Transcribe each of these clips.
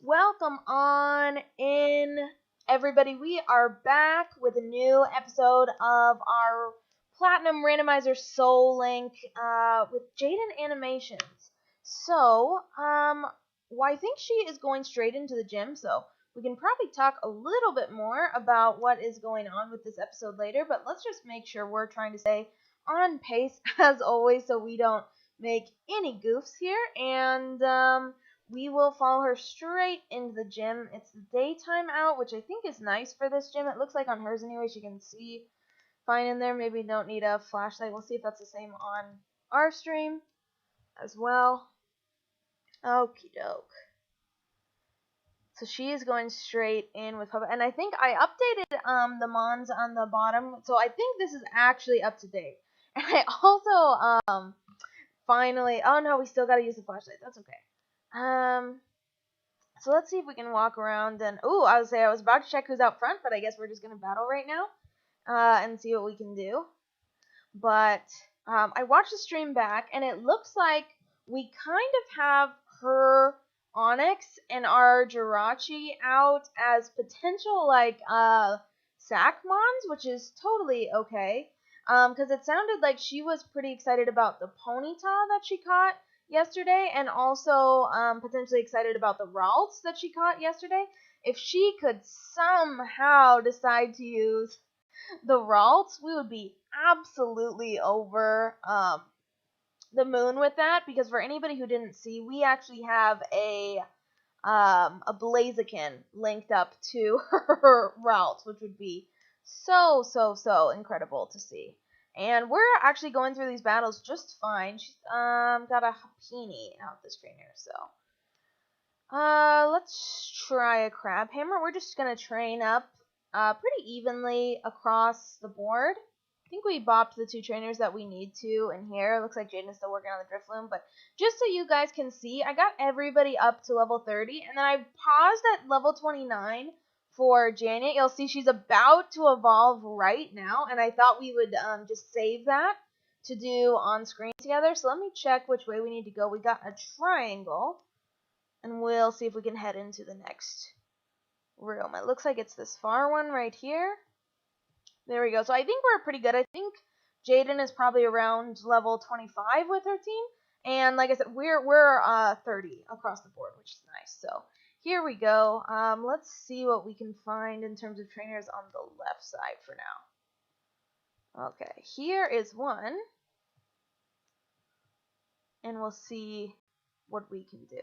Welcome on in, everybody. We are back with a new episode of our Platinum Randomizer Soul Link with JaidenAnimations. So, I think she is going straight into the gym, so we can probably talk a little bit more about what is going on with this episode later, but let's just make sure we're trying to stay on pace as always so we don't make any goofs here, and we will follow her straight into the gym. It's the daytime out, which I think is nice for this gym. It looks like on hers anyway, she can see fine in there. Maybe don't need a flashlight. We'll see if that's the same on our stream as well. Okie doke. So she is going straight in with Papa. And I think I updated the mons on the bottom. So I think this is actually up to date. And I also finally, oh no, we still gotta use the flashlight. That's okay. So let's see if we can walk around and, I was about to check who's out front, but I guess we're just going to battle right now, and see what we can do. But, I watched the stream back, and it looks like we kind of have her Onyx and our Jirachi out as potential, sack mons, which is totally okay, because it sounded like she was pretty excited about the Ponyta that she caught yesterday, and also potentially excited about the Ralts that she caught yesterday. If she could somehow decide to use the Ralts, we would be absolutely over the moon with that, because for anybody who didn't see, we actually have a Blaziken linked up to her Ralts, which would be so incredible to see. And we're actually going through these battles just fine. She's got a Happini out this trainer, so let's try a Crab Hammer. We're just gonna train up pretty evenly across the board. I think we bopped the two trainers that we need to in here. It looks like Jaiden is still working on the Drifloon, but just so you guys can see, I got everybody up to level 30, and then I paused at level 29 for Janet. You'll see she's about to evolve right now, and I thought we would just save that to do on screen together. So let me check which way we need to go. We got a triangle, and we'll see if we can head into the next room. It looks like it's this far one right here. There we go. So I think we're pretty good. I think Jaiden is probably around level 25 with her team, and like I said, we're 30 across the board, which is nice. So here we go. Let's see what we can find in terms of trainers on the left side for now. Okay, here is one, and we'll see what we can do.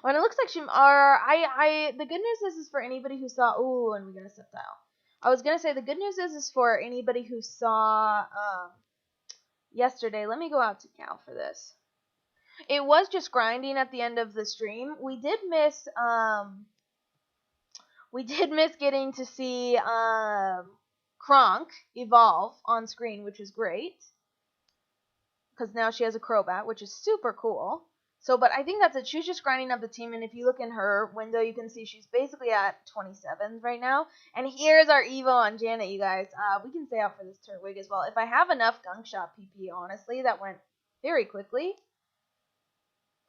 Oh, and it looks like the good news is for anybody who saw, and we got a Sceptile. I was gonna say the good news is for anybody who saw yesterday. Let me go out to Cal for this. It was just grinding at the end of the stream. We did miss getting to see Kronk evolve on screen, which is great, because now she has a Crobat, which is super cool. So, but I think that's it. She's just grinding up the team, and if you look in her window, you can see she's basically at 27 right now. And here's our Evo on Janet, you guys. We can stay out for this Turtwig as well. If I have enough Gunk Shot PP, honestly, that went very quickly.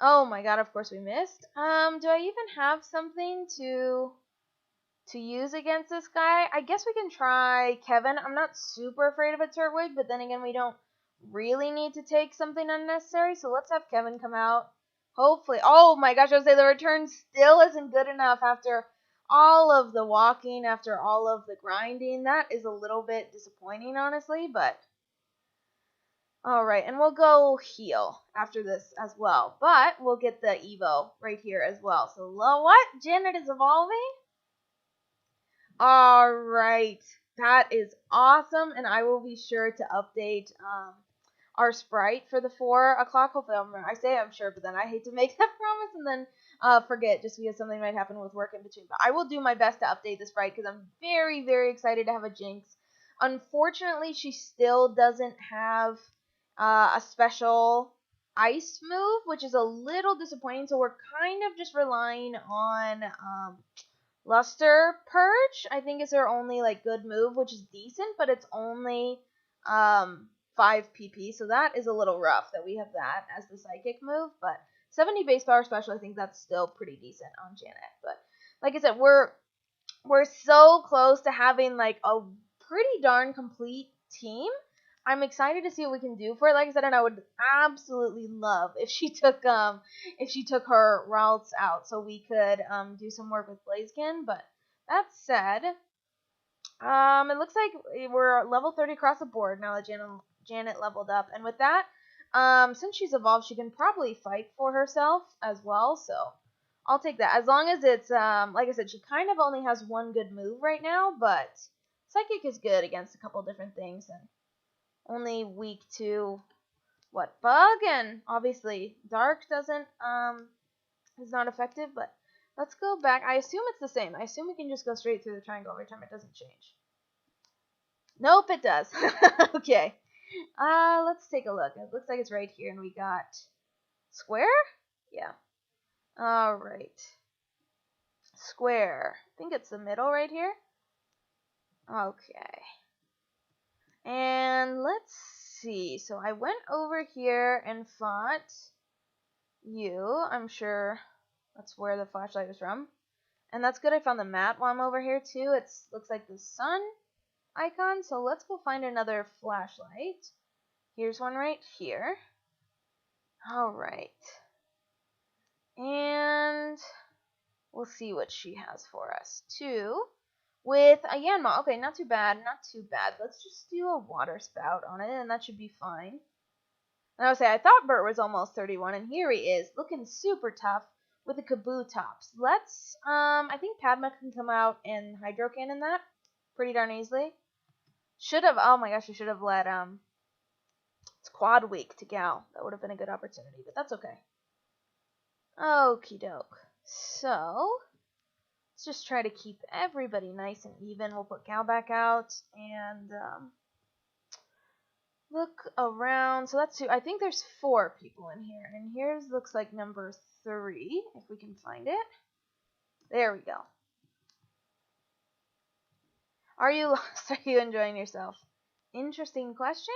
Oh my god, of course we missed. Do I even have something to use against this guy? I guess we can try Kevin. I'm not super afraid of a Turtwig, but then again, we don't really need to take something unnecessary, so let's have Kevin come out. Hopefully, oh my gosh, I would say the return still isn't good enough after all of the walking, after all of the grinding. That is a little bit disappointing, honestly, but alright, and we'll go heal after this as well, but we'll get the Evo right here as well. So, what? Janet is evolving? Alright, that is awesome, and I will be sure to update our sprite for the 4 o'clock. Hopefully, I say I'm sure, but then I hate to make that promise and then forget just because something might happen with work in between. But I will do my best to update the sprite because I'm very, very excited to have a Jinx. Unfortunately, she still doesn't have a special ice move, which is a little disappointing. So we're kind of just relying on Luster Purge. I think is her only good move, which is decent, but it's only 5 PP, so that is a little rough that we have that as the psychic move, but 70 base power special, I think that's still pretty decent on Janet. But like I said, we're so close to having like a pretty darn complete team. I'm excited to see what we can do for it. Like I said, and I would absolutely love if she took her routes out so we could do some work with Blaziken. But that said, it looks like we're level 30 across the board now that Janet leveled up, and with that, since she's evolved, she can probably fight for herself as well. So I'll take that as long as it's like I said, she kind of only has one good move right now, but Psychic is good against a couple different things and only weak to Bug, and obviously Dark doesn't is not effective. But let's go back. I assume it's the same. I assume we can just go straight through the triangle every time. It doesn't change. Nope, it does. Okay. Let's take a look. It looks like it's right here, and we got square? Yeah. Alright. Square. I think it's the middle right here. Okay. And let's see. So I went over here and fought you. I'm sure that's where the flashlight was from. And that's good. I found the map while I'm over here too. It looks like the sun icon. So let's go find another flashlight. Here's one right here. Alright. And we'll see what she has for us too. With a Yanma. Okay, not too bad, not too bad. Let's just do a water spout on it, and that should be fine. And I would say, I thought Bert was almost 31, and here he is, looking super tough with the Kabutops. Let's, I think Padma can come out and Hydro Cannon that pretty darn easily. Should have, oh my gosh, I should have let, it's Quad Week to Gal. That would have been a good opportunity, but that's okay. Okie doke. So let's just try to keep everybody nice and even. We'll put Gal back out and look around. So that's two. I think there's 4 people in here, and here's looks like number 3 if we can find it. There we go. Are you lost? Are you enjoying yourself? Interesting question.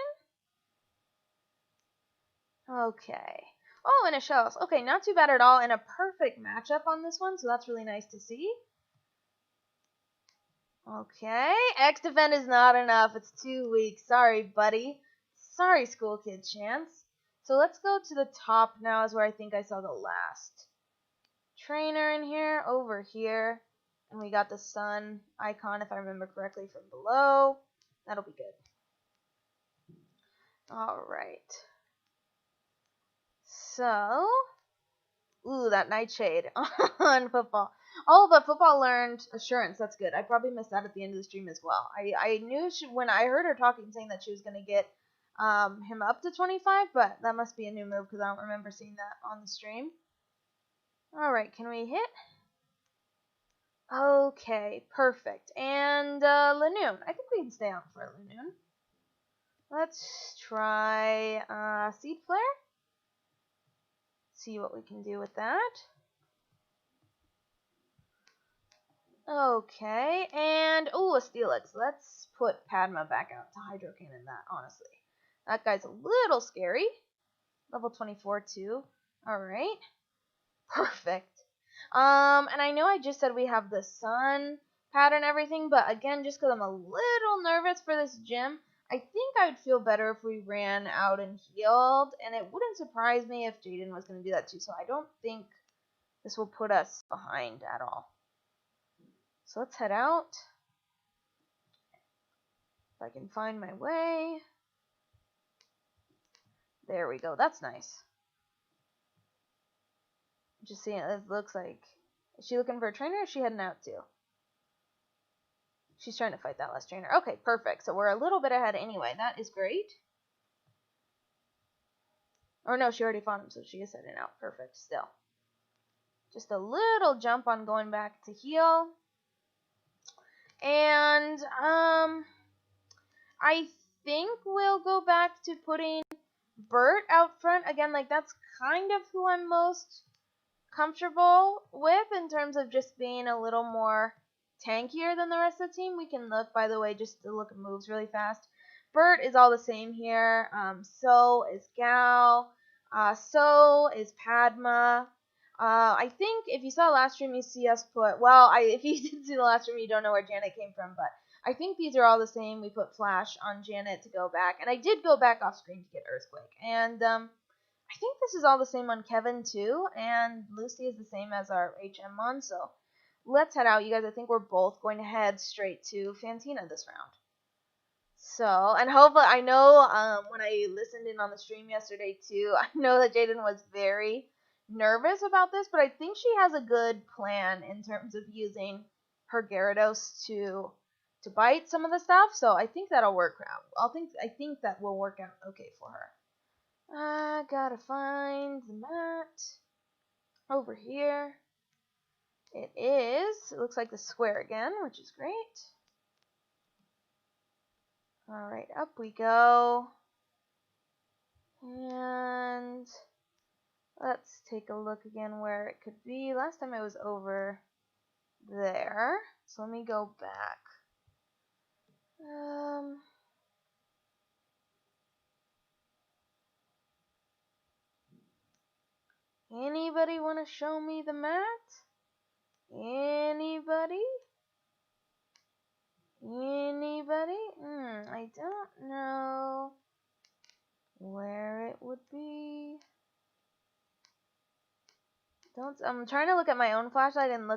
Okay. Oh, and a shells. Okay, not too bad at all, and a perfect matchup on this one, so that's really nice to see. Okay, X defend is not enough. It's too weak. Sorry, buddy. Sorry, School Kid Chance. So let's go to the top now, is where I think I saw the last trainer in here, over here. And we got the sun icon, if I remember correctly, from below. That'll be good. Alright. So, ooh, that Nightshade on football. Oh, but football learned assurance. That's good. I probably missed that at the end of the stream as well. I knew when I heard her talking, saying that she was going to get him up to 25, but that must be a new move because I don't remember seeing that on the stream. Alright, can we hit? Okay, perfect. And Lanoon. I think we can stay on for Lanoon. Let's try Seed Flare. See what we can do with that. Okay, and ooh, a Steelix. Let's put Padma back out to Hydro Cannon that, honestly. That guy's a little scary. Level 24 too. Alright. Perfect. And I know I just said we have the sun pattern and everything, but again, just because I'm a little nervous for this gym, I think I'd feel better if we ran out and healed, and it wouldn't surprise me if Jaiden was going to do that too, so I don't think this will put us behind at all. So let's head out. If I can find my way. There we go, that's nice. Just seeing it looks like, is she looking for a trainer or is she heading out too? She's trying to fight that last trainer. Okay, perfect. So we're a little bit ahead anyway. That is great. Or no, she already fought him, so she is heading out. Perfect, still. Just a little jump on going back to heal. And, I think we'll go back to putting Bert out front. Again, like, that's kind of who I'm most comfortable with in terms of just being a little more tankier than the rest of the team. We can look, by the way, just to look at moves really fast. Bert is all the same here. So is Gal. So is Padma. I think if you saw last stream, you see us put, well, if you didn't see the last stream, you don't know where Janet came from, but I think these are all the same. We put Flash on Janet to go back, and I did go back off screen to get Earthquake, and I think this is all the same on Kevin too, and Lucy is the same as our HM Mon, so let's head out, you guys. I think we're both going to head straight to Fantina this round. So, and hopefully, I know when I listened in on the stream yesterday too, I know that Jaiden was very nervous about this, but I think she has a good plan in terms of using her Gyarados to bite some of the stuff. So I think that'll work out. I think that will work out okay for her. I gotta find the mat over here. It is. It looks like the square again, which is great. Alright, up we go. And let's take a look again where it could be. Last time I was over there. So let me go back. Anybody want to show me the mat? Anybody? Anybody? I don't know where it would be. I'm trying to look at my own flashlight and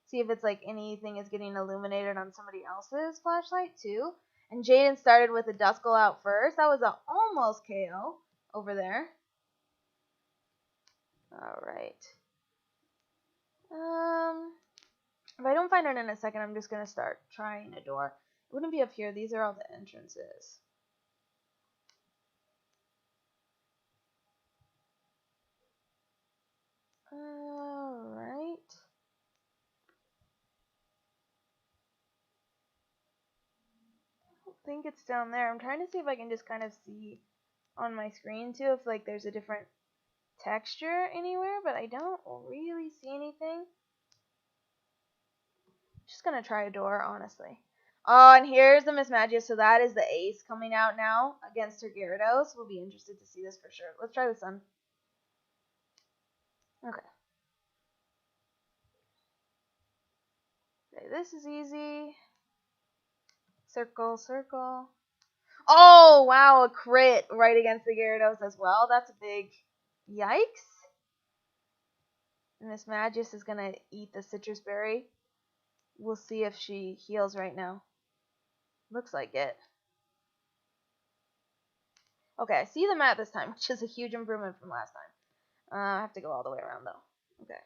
see if it's like anything is getting illuminated on somebody else's flashlight too. And Jaiden started with a Duskull out first. That was a almost KO over there. Alright. If I don't find it in a second, I'm just going to start trying a door. It wouldn't be up here. These are all the entrances. Alright. I don't think it's down there. I'm trying to see if I can just kind of see on my screen too if like there's a different texture anywhere, but I don't really see anything. Just gonna try a door, honestly. Oh, and here's the Miss Magia, so that is the ace coming out now against her Gyarados. We'll be interested to see this for sure. Let's try the sun. Okay. Okay, this is easy. Circle, circle. Oh, wow, a crit right against the Gyarados as well. That's a big yikes. And Miss Magius is gonna eat the citrus berry. We'll see if she heals right now. Looks like it. Okay, I see the mat this time, which is a huge improvement from last time. I have to go all the way around though. Okay.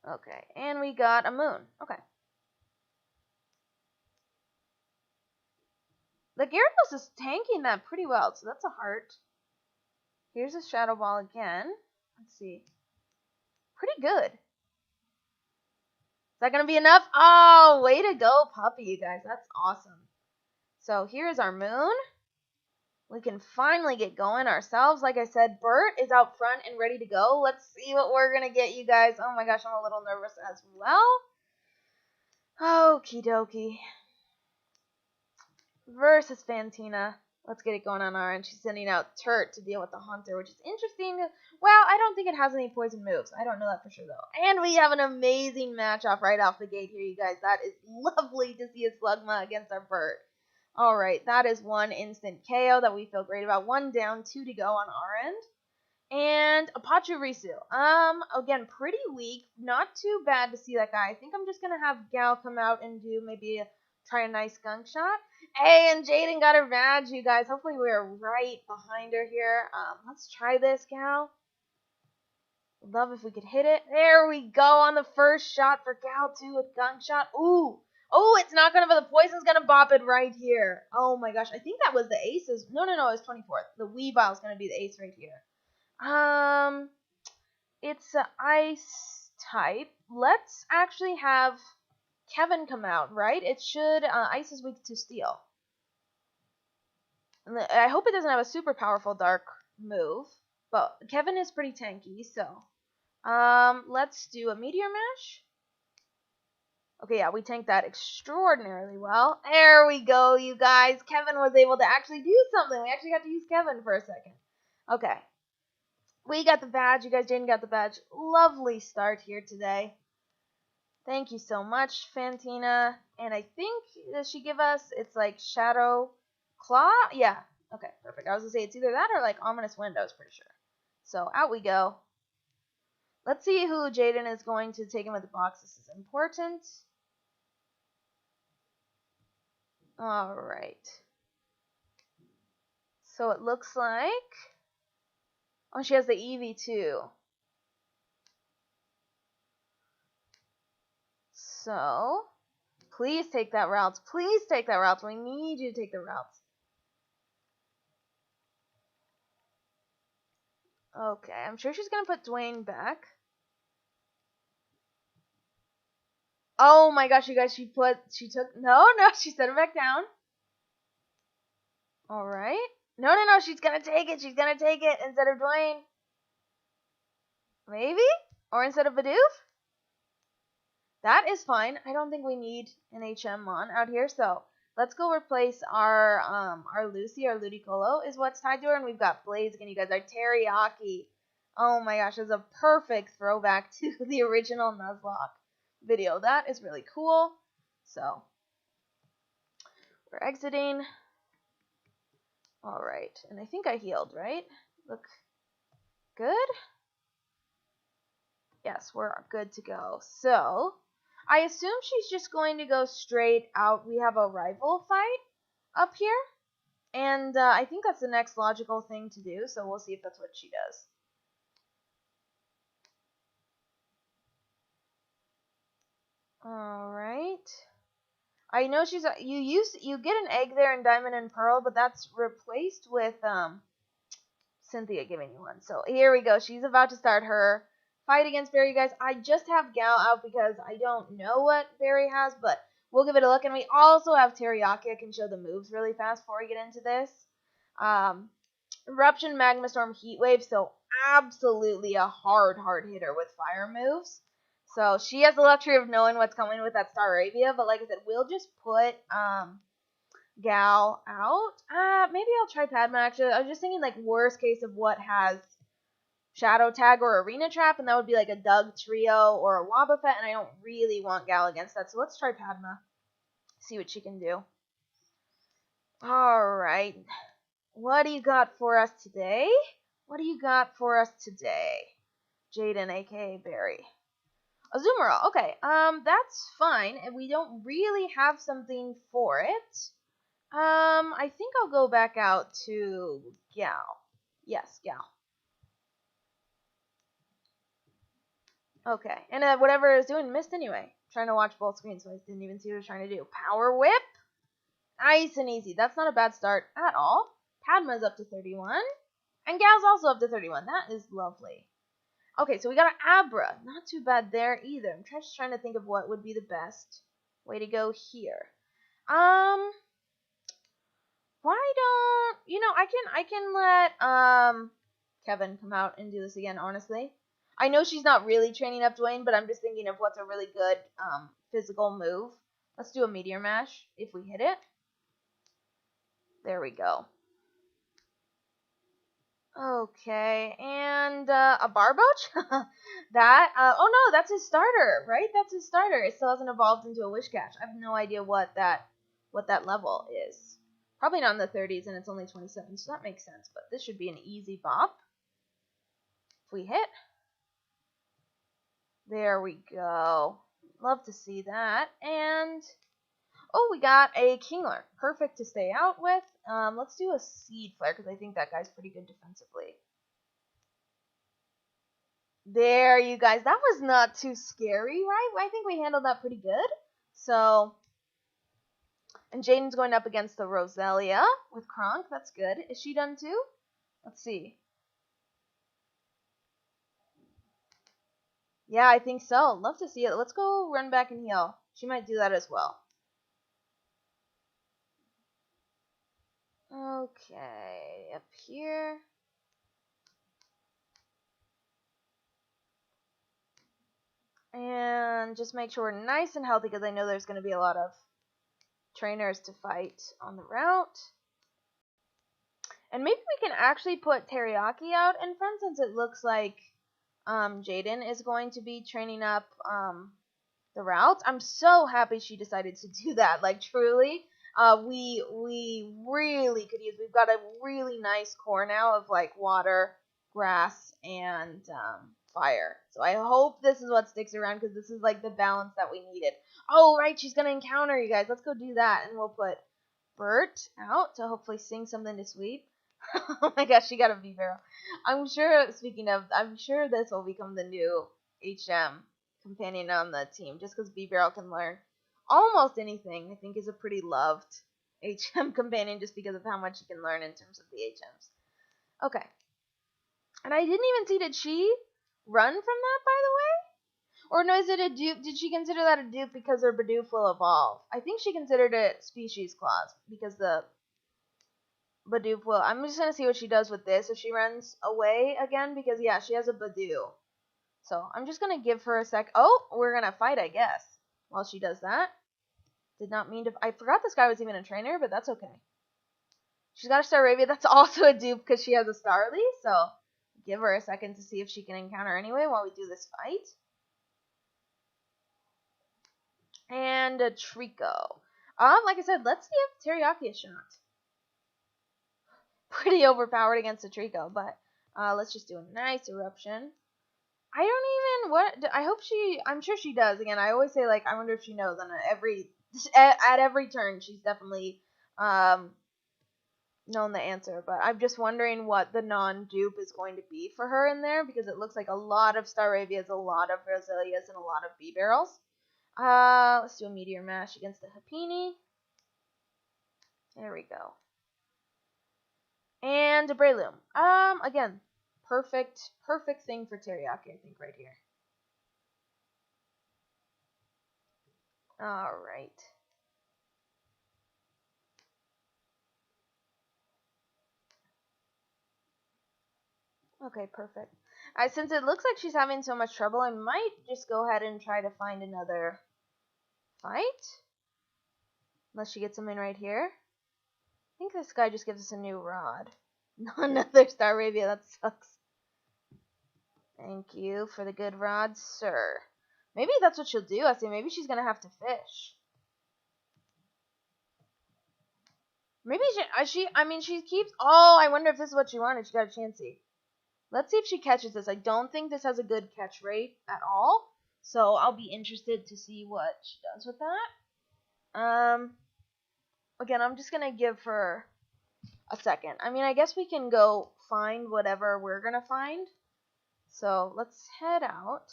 Okay, and we got a moon. Okay. The Gyarados is tanking that pretty well, so that's a heart. Here's a Shadow Ball again. Let's see. Pretty good. Is that going to be enough? Oh, way to go, puppy, you guys. That's awesome. So here's our moon. We can finally get going ourselves. Like I said, Bert is out front and ready to go. Let's see what we're going to get, you guys. Oh my gosh, I'm a little nervous as well. Okie dokie. Versus Fantina. Let's get it going on our end. She's sending out Turt to deal with the Haunter, which is interesting. Well, I don't think it has any poison moves. I don't know that for sure, though. And we have an amazing match-off right off the gate here, you guys. That is lovely to see a Slugma against our Bert. Alright, that is one instant KO that we feel great about. 1 down, 2 to go on our end. And a Pachirisu. Again, pretty weak. Not too bad to see that guy. I think I'm just going to have Gal come out and do maybe try a nice skunk shot. Hey, and Jaiden got her badge, you guys. Hopefully we're right behind her here. Let's try this, Gal. Love if we could hit it. There we go on the first shot for Gal, too, with skunk shot. Ooh. Oh, it's not going to, the poison's going to bop it right here. Oh my gosh, I think that was the aces. No, it was 24th. The Weebile's going to be the ace right here. It's an ice type. Let's actually have Kevin come out, right? It should, ice is weak to steel. And I hope it doesn't have a super powerful dark move, but Kevin is pretty tanky, so. Let's do a Meteor Mash. Okay, yeah, we tanked that extraordinarily well. There we go, you guys. Kevin was able to actually do something. We actually got to use Kevin for a second. Okay. We got the badge. You guys didn't got the badge. Lovely start here today. Thank you so much, Fantina. And I think, does she give us, it's like Shadow Claw? Yeah. Okay, perfect. I was going to say, it's either that or like Ominous Windows, pretty sure. So, out we go. Let's see who Jaiden is going to take him with the box. This is important. Alright. So it looks like... Oh, she has the Eevee too. So... Please take that route. Please take that route. We need you to take the route. Okay, I'm sure she's going to put Dwayne back. Oh my gosh, you guys, she took... No, she set her back down. Alright. No, she's going to take it. She's going to take it instead of Dwayne. Maybe? Or instead of Bidoof? That is fine. I don't think we need an HM Mon out here, so let's go replace our Lucy, our Ludicolo is what's tied to her, and we've got Blaziken, you guys, our Teriyaki. Oh my gosh, it's a perfect throwback to the original Nuzlocke video. That is really cool. So, we're exiting. Alright, and I think I healed, right? Look good? Yes, we're good to go. So, I assume she's just going to go straight out. We have a rival fight up here. And I think that's the next logical thing to do. So we'll see if that's what she does. Alright. I know she's... You get an egg there in Diamond and Pearl, but that's replaced with Cynthia giving you one. So here we go. She's about to start her fight against Barry, you guys. I just have Gal out because I don't know what Barry has, but we'll give it a look. And we also have Teriyaki. I can show the moves really fast before we get into this. Eruption, Magma Storm, Heat Wave. So absolutely a hard hitter with fire moves. So she has the luxury of knowing what's coming with that Staravia. But like I said, we'll just put Gal out. Maybe I'll try Padma actually. I was just thinking like worst case of what has Shadow Tag or Arena Trap, and that would be like a Doug Trio or a Wobbuffet, and I don't really want Gal against that, so let's try Padma. See what she can do. Alright. What do you got for us today? Jaiden, aka Barry. Azumarill. Okay, that's fine, and we don't really have something for it. I think I'll go back out to Gal. Yes, Gal. Okay, and whatever I was doing missed anyway. Trying to watch both screens, so I didn't even see what I was trying to do. Power Whip. Nice and easy. That's not a bad start at all. Padma's up to 31. And Gal's also up to 31. That is lovely. Okay, so we got an Abra. Not too bad there either. I'm just trying to think of what would be the best way to go here. Why don't... You know, I can let Kevin come out and do this again, honestly. I know she's not really training up Dwayne, but I'm just thinking of what's a really good physical move. Let's do a Meteor Mash if we hit it. There we go. Okay, and a Barboach? That, oh no, that's his starter, right? That's his starter. It still hasn't evolved into a Wishcash. I have no idea what that level is. Probably not in the 30s, and it's only 27, so that makes sense. But this should be an easy bop. If we hit. There we go. Love to see that. And, oh, we got a Kingler. Perfect to stay out with. Let's do a Seed Flare, because I think that guy's pretty good defensively. There, you guys. That was not too scary, right? I think we handled that pretty good. So, and Jaiden's going up against the Roselia with Kronk. That's good. Is she done too? Let's see. Yeah, I think so. Love to see it. Let's go run back and heal. She might do that as well. Okay, up here. And and just make sure we're nice and healthy because I know there's going to be a lot of trainers to fight on the route. And maybe we can actually put Teriyaki out in front since it looks like Jaiden is going to be training up the routes. I'm so happy she decided to do that. Like, truly, we really could use. We've got a really nice core now of like water, grass, and fire. So I hope this is what sticks around because this is like the balance that we needed. Oh, right, she's gonna encounter you guys. Let's go do that, and we'll put Bert out to hopefully sing something to sweep. Oh my gosh, she got a V-Barrel. I'm sure this will become the new HM companion on the team, just because V-Barrel can learn almost anything. I think is a pretty loved HM companion just because of how much he can learn in terms of the HMs. Okay. And I didn't even see, did she run from that, by the way? Or no, is it a dupe? Did she consider that a dupe because her Bidoof will evolve? I think she considered it species clause because the Bidoof will. I'm just gonna see what she does with this if she runs away again because yeah, she has a Bidoof. So I'm just gonna give her a sec. Oh, we're gonna fight, I guess. While she does that, did not mean to. I forgot this guy was even a trainer, but that's okay. She's got a Staravia. That's also a dupe because she has a Starly. So give her a second to see if she can encounter anyway while we do this fight. And a Trico. Like I said, let's give Teriyaki a shot. Pretty overpowered against a Trico, but let's just do a nice eruption. I don't even, I'm sure she does. Again, I always say, like, I wonder if she knows, and at every turn, she's definitely, known the answer, but I'm just wondering what the non-dupe is going to be for her in there, because it looks like a lot of Staravias, a lot of Roselias, and a lot of V-Barrels. Let's do a Meteor Mash against the Happini. There we go. And a Breloom. Again, perfect thing for Teriyaki, I think, right here. Alright. Okay, perfect. Since it looks like she's having so much trouble, I might just go ahead and try to find another fight. Unless she gets something right here. I think this guy just gives us a new rod. Another Staravia, that sucks. Thank you for the good rod, sir. Maybe that's what she'll do. I say maybe she's gonna have to fish. Maybe she keeps. Oh, I wonder if this is what she wanted. She got a Chansey. Let's see if she catches this. I don't think this has a good catch rate at all, so I'll be interested to see what she does with that. Again, I'm just gonna give her a second. I mean, I guess we can go find whatever we're gonna find. So let's head out.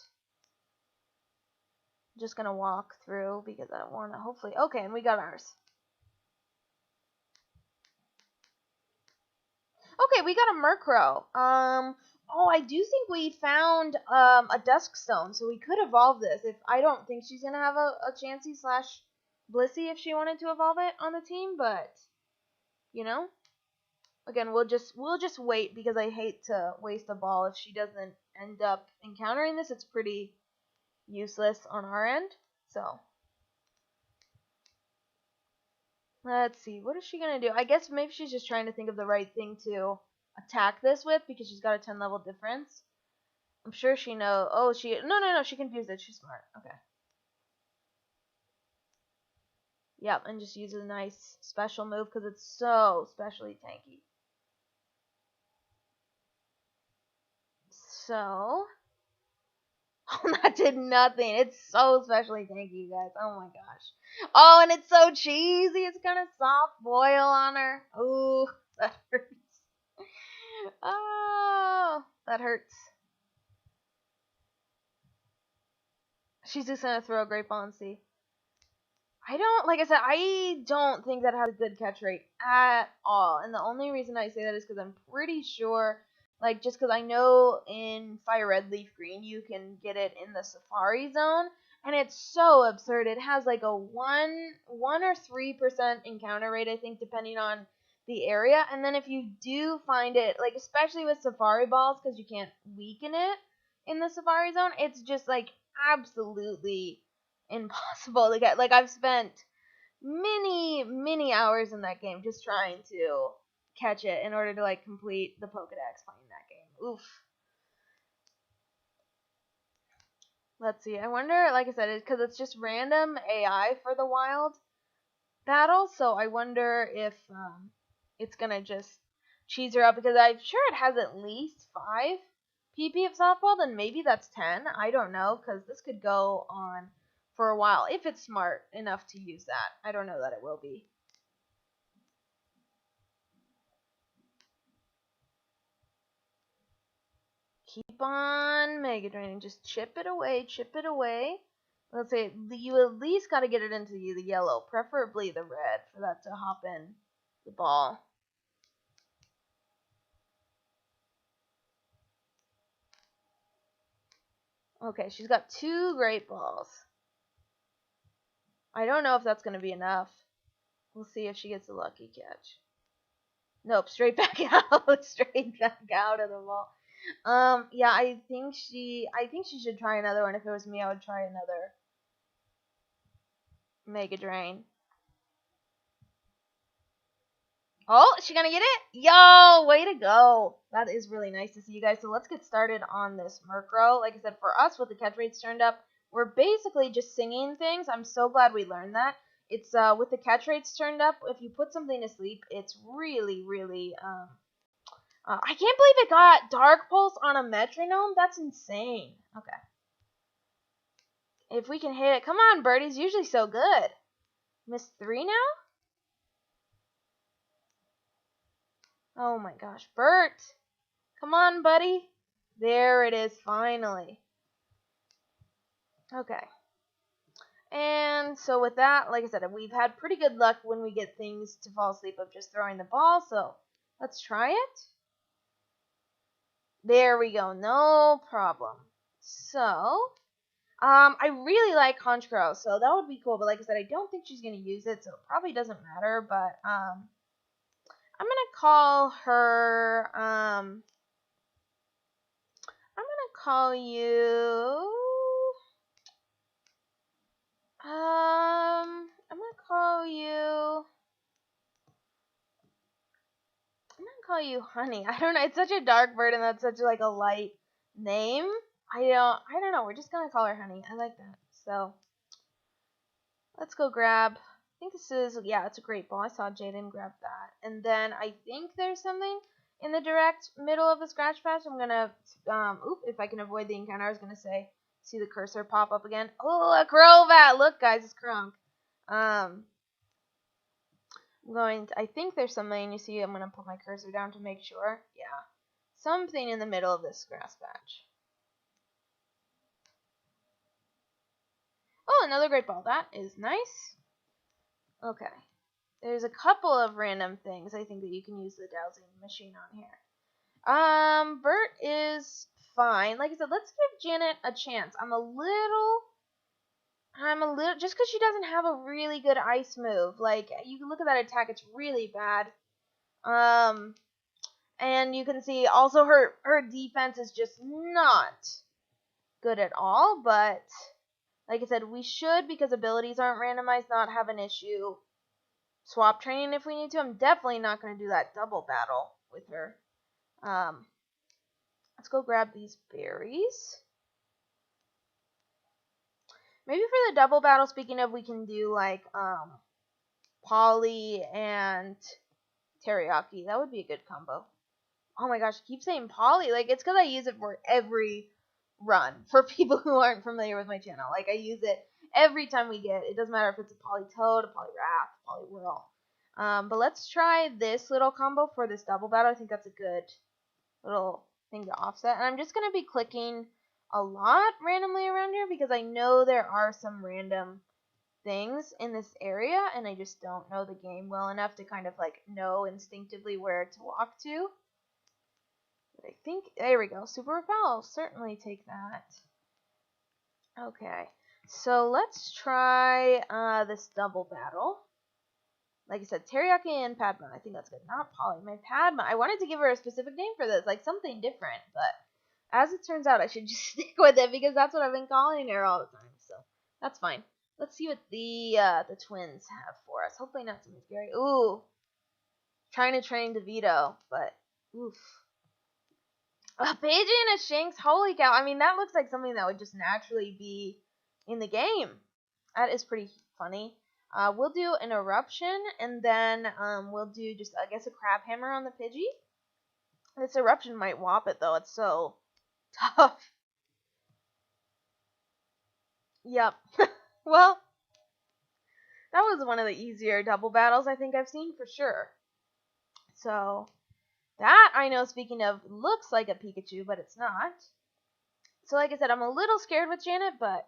I'm just gonna walk through because I don't want to. Hopefully, okay, and we got ours. Okay, we got a Murkrow. Oh, I do think we found a Dusk Stone, so we could evolve this. If I don't think she's gonna have a Chansey / Blissey if she wanted to evolve it on the team, but you know, again, we'll just wait because I hate to waste a ball if she doesn't end up encountering this. It's pretty useless on our end. So let's see, what is she gonna do? I guess maybe she's just trying to think of the right thing to attack this with because she's got a 10 level difference. I'm sure she knows. Oh, no, she confused it. She's smart. Okay. Yep, and just use a nice special move because it's so specially tanky. So, oh, that did nothing. It's so specially tanky, you guys. Oh my gosh. Oh, and it's so cheesy. It's gonna soft boil on her. Ooh, that hurts. Oh, that hurts. She's just gonna throw a Great Ball and see. Like I said, I don't think that has a good catch rate at all. And the only reason I say that is because I'm pretty sure, like, just because I know in Fire Red Leaf Green you can get it in the Safari Zone, and it's so absurd. It has like a 1 or 3% encounter rate, I think, depending on the area. And then if you do find it, like, especially with Safari Balls, because you can't weaken it in the Safari Zone, it's just like absolutely impossible to get. Like, I've spent many hours in that game just trying to catch it in order to, like, complete the Pokedex playing that game. Oof. Let's see. I wonder, like I said, because it's just random AI for the wild battle, so I wonder if it's gonna just cheese her up, because I'm sure it has at least 5 PP of softball, and maybe that's 10. I don't know, because this could go on for a while if it's smart enough to use that. I don't know that it will be. Keep on Mega Draining. Just chip it away, chip it away. Let's say you at least got to get it into the yellow, preferably the red, for that to hop in the ball. Okay, she's got 2 great balls. I don't know if that's going to be enough. We'll see if she gets a lucky catch. Nope, straight back out. Straight back out of the ball. Yeah, I think she should try another one. If it was me, I would try another Mega Drain. Oh, is she gonna get it? Yo, way to go. That is really nice to see you guys. So let's get started on this Murkrow. Like I said, for us, with the catch rates turned up, we're basically just singing things. I'm so glad we learned that. It's, with the catch rates turned up, if you put something to sleep, it's really, I can't believe it got Dark Pulse on a metronome. That's insane. Okay. If we can hit it. Come on, Birdie's usually so good. Missed 3 now? Oh my gosh. Bert! Come on, buddy. There it is, finally. Okay. And so with that, like I said, we've had pretty good luck when we get things to fall asleep of just throwing the ball. So let's try it. There we go. No problem. So, I really like Honchkrow, so that would be cool. But like I said, I don't think she's going to use it, so it probably doesn't matter. But, I'm going to call her, I'm going to call you, I'm going to call you Honey. I don't know, it's such a dark bird, and that's such like a light name. I don't know, we're just going to call her Honey. I like that. So, let's go grab, I think this is, yeah, it's a great ball. I saw Jaiden grab that. And then I think there's something in the direct middle of the scratch patch. I'm going to, if I can avoid the encounter, I was going to say, see the cursor pop up again. Oh, a Crobat! Look, guys, it's Kronk. I'm going to, I think there's something, you see, I'm going to put my cursor down to make sure. Yeah. Something in the middle of this grass patch. Oh, another great ball. That is nice. Okay. There's a couple of random things I think that you can use the dowsing machine on here. Bert is fine. Like I said, let's give Janet a chance. I'm a little, just because she doesn't have a really good ice move. Like, you can look at that attack, it's really bad. And you can see also her defense is just not good at all. But, like I said, we should, because abilities aren't randomized, not have an issue swap training if we need to. I'm definitely not going to do that double battle with her. Let's go grab these berries. Maybe for the double battle, speaking of, we can do like Polly and Teriyaki. That would be a good combo. Oh my gosh, I keep saying Polly. Like, it's because I use it for every run. For people who aren't familiar with my channel, like, I use it every time we get. It doesn't matter if it's a Polytoad, a Poliwrath, a Poliwhirl. But let's try this little combo for this double battle. I think that's a good little thing to offset. And I'm just going to be clicking a lot randomly around here because I know there are some random things in this area, and I just don't know the game well enough to kind of like know instinctively where to walk to. But I think, there we go, Super Repel, I'll certainly take that. Okay, so let's try this double battle. Like I said, Teriyaki and Padma, I think that's good. Not Polly, my Padma. I wanted to give her a specific name for this, like something different, but as it turns out, I should just stick with it because that's what I've been calling her all the time, so that's fine. Let's see what the twins have for us. Hopefully not something scary. Ooh. Trying to train DeVito, but oof. A Pidgey and a Shinx, holy cow. I mean, that looks like something that would just naturally be in the game. That is pretty funny. We'll do an Eruption, and then we'll do just, I guess, a Crab Hammer on the Pidgey. This Eruption might whop it, though. It's so tough. Yep. Well, that was one of the easier double battles I think I've seen for sure. So, that, I know, speaking of, looks like a Pikachu, but it's not. So, like I said, I'm a little scared with Janet, but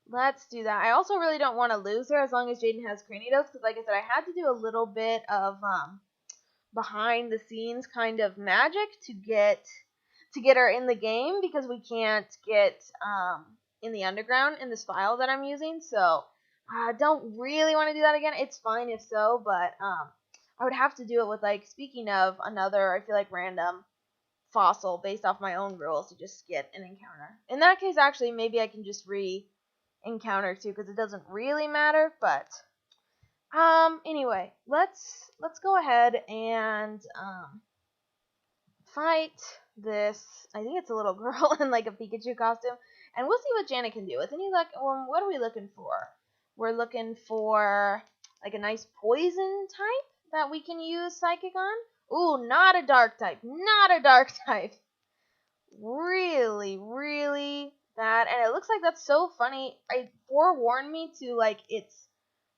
let's do that. I also really don't want to lose her as long as Jaiden has Cranidos, because like I said, I had to do a little bit of behind the scenes kind of magic to get her in the game, because we can't get in the underground in this file that I'm using. So I don't really want to do that again. It's fine if so, but I would have to do it with, like, speaking of, another, I feel like, random fossil based off my own rules to just get an encounter. In that case, actually, maybe I can just encounter too, because it doesn't really matter. But anyway, let's go ahead and fight this. I think it's a little girl in like a Pikachu costume, and we'll see what Janet can do. With any luck, what are we looking for? We're looking for like a nice poison type that we can use Psychic on. Ooh, not a dark type. Not a dark type. Really, really bad. And it looks like that's so funny. It forewarned me to, like, its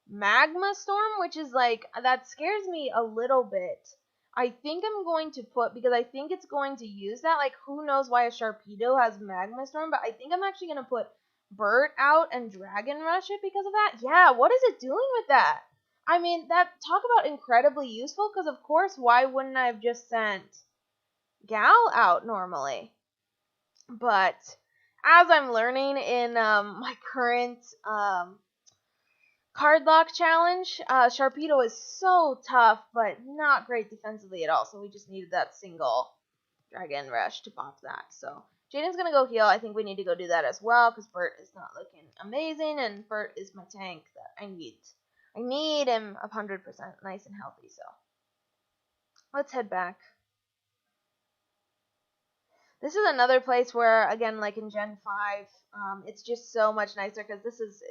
Magma Storm, which is, like, that scares me a little bit. I think I'm going to put, because I think it's going to use that. Like, who knows why a Sharpedo has Magma Storm, but I think I'm actually going to put Bert out and Dragon Rush it because of that. Yeah, what is it doing with that? I mean, that, talk about incredibly useful, because of course, why wouldn't I have just sent Gal out normally? But as I'm learning in my current card lock challenge, Sharpedo is so tough, but not great defensively at all. So we just needed that single Dragon Rush to pop that. So Jaiden's going to go heal. I think we need to go do that as well, because Bert is not looking amazing, and Bert is my tank that I need. I need him 100% nice and healthy, so let's head back. This is another place where, again, like in Gen 5, it's just so much nicer, because this is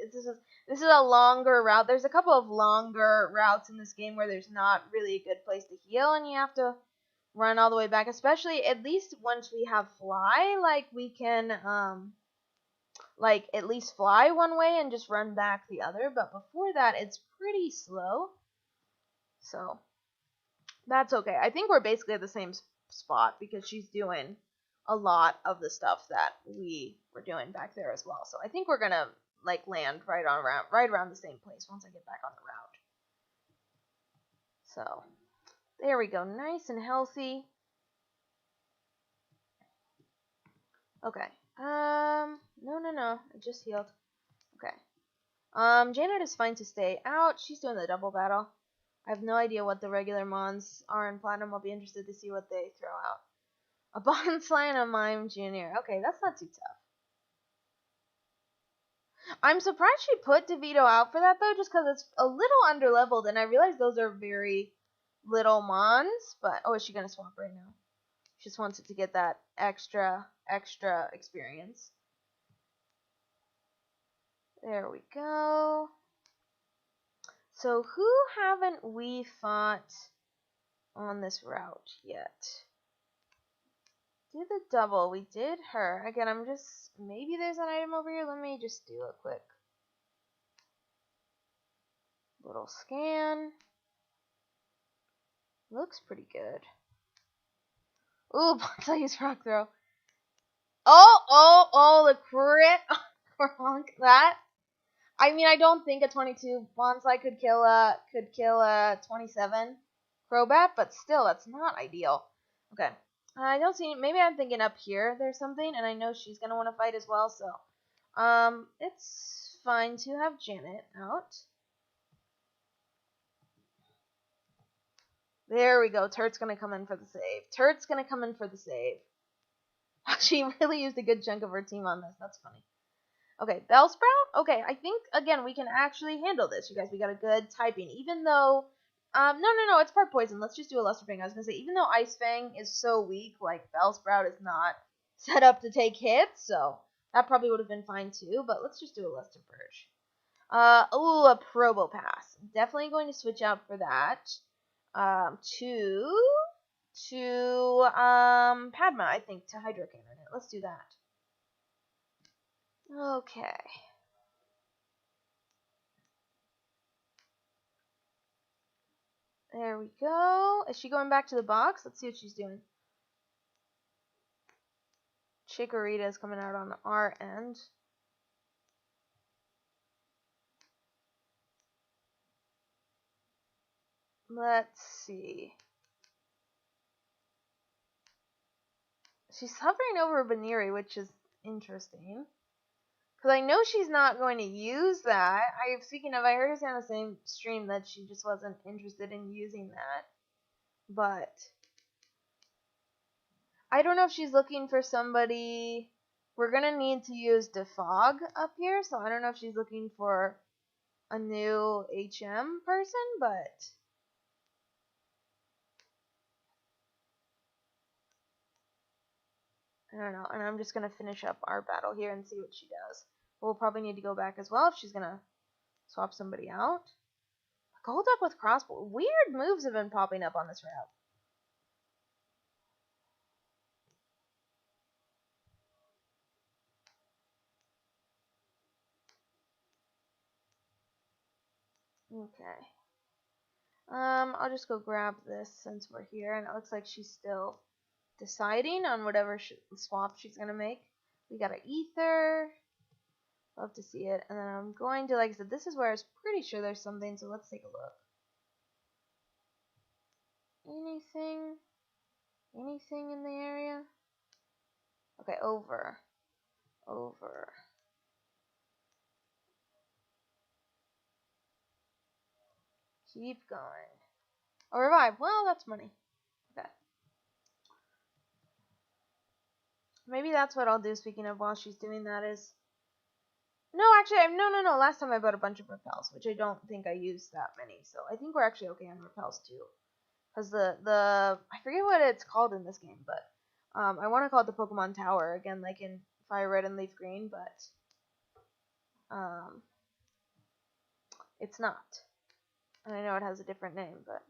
a longer route. There's a couple of longer routes in this game where there's not really a good place to heal, and you have to run all the way back, especially at least once we have Fly. Like, we can like at least fly one way and just run back the other, but before that it's pretty slow. So that's okay. I think we're basically at the same spot, because she's doing a lot of the stuff that we were doing back there as well. So I think we're gonna like land right around the same place once I get back on the route. So there we go, nice and healthy. Okay. No, I just healed. Okay. Janet is fine to stay out. She's doing the double battle. I have no idea what the regular mons are in Platinum. I'll be interested to see what they throw out. A Bonsly and a Mime Jr. Okay, that's not too tough. I'm surprised she put DeVito out for that, though, just because it's a little underleveled, and I realize those are very little mons, but, oh, is she going to swap right now? She just wants it to get that extra experience. There we go. So who haven't we fought on this route yet? Do the double. We did her. Again, I'm just, maybe there's an item over here. Let me just do a quick little scan. Looks pretty good. Ooh, Bonsai's rock throw. Oh, the crit. That. I mean, I don't think a 22 Bonsai could kill a 27 Crobat, but still, that's not ideal. Okay. I don't see, maybe I'm thinking up here there's something, and I know she's going to want to fight as well, so it's fine to have Janet out. There we go. Turt's going to come in for the save. She really used a good chunk of her team on this. That's funny. Okay, Bellsprout? Okay, I think, again, we can actually handle this, you guys. We got a good typing, even though, no, it's part poison. Let's just do a Lesser Fang. I was gonna say, even though Ice Fang is so weak, like, Bellsprout is not set up to take hits, so that probably would have been fine too, but let's just do a Lesser Purge. Ooh, a Probopass. Definitely going to switch out for that. To Padma, I think, to Hydro Cannon it. Let's do that. Okay. There we go. Is she going back to the box? Let's see what she's doing. Chikorita is coming out on our end. Let's see. She's hovering over Baniri, which is interesting. Because I know she's not going to use that. Speaking of, I heard her say on the same stream that she just wasn't interested in using that. But I don't know if she's looking for somebody. We're going to need to use Defog up here, so I don't know if she's looking for a new HM person, but I don't know. And I'm just going to finish up our battle here and see what she does. We'll probably need to go back as well if she's going to swap somebody out. Golduck with crossbow. Weird moves have been popping up on this route. Okay. I'll just go grab this since we're here, and it looks like she's still deciding on whatever swap she's gonna make. We got an ether. Love to see it. And then I'm going to, like I said, this is where I was pretty sure there's something, so let's take a look. Anything in the area? Okay, over. Keep going. Oh, revive. Well, that's money. Okay. Maybe that's what I'll do, speaking of, while she's doing that is... No, actually, no. Last time I bought a bunch of repels, which I don't think I used that many. So I think we're actually okay on repels, too. Because I forget what it's called in this game, but I want to call it the Pokemon Tower, again, like in Fire Red and Leaf Green, but it's not. And I know it has a different name, but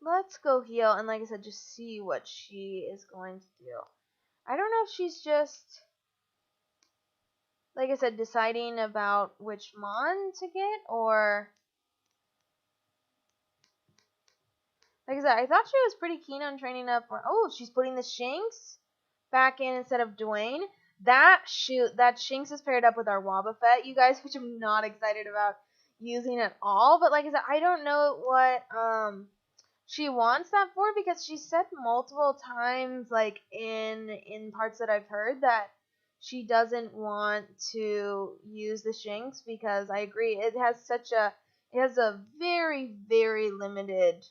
let's go heal, and like I said, just see what she is going to do. I don't know if she's just, like I said, deciding about which Mon to get, or... Like I said, I thought she was pretty keen on training up. Oh, she's putting the Shinx back in instead of Dwayne. That Shinx is paired up with our Wobbuffet, you guys, which I'm not excited about using at all. But like I said, I don't know what she wants that for, because she said multiple times, like in parts that I've heard, that she doesn't want to use the Shinx, because I agree, it has a very, very limited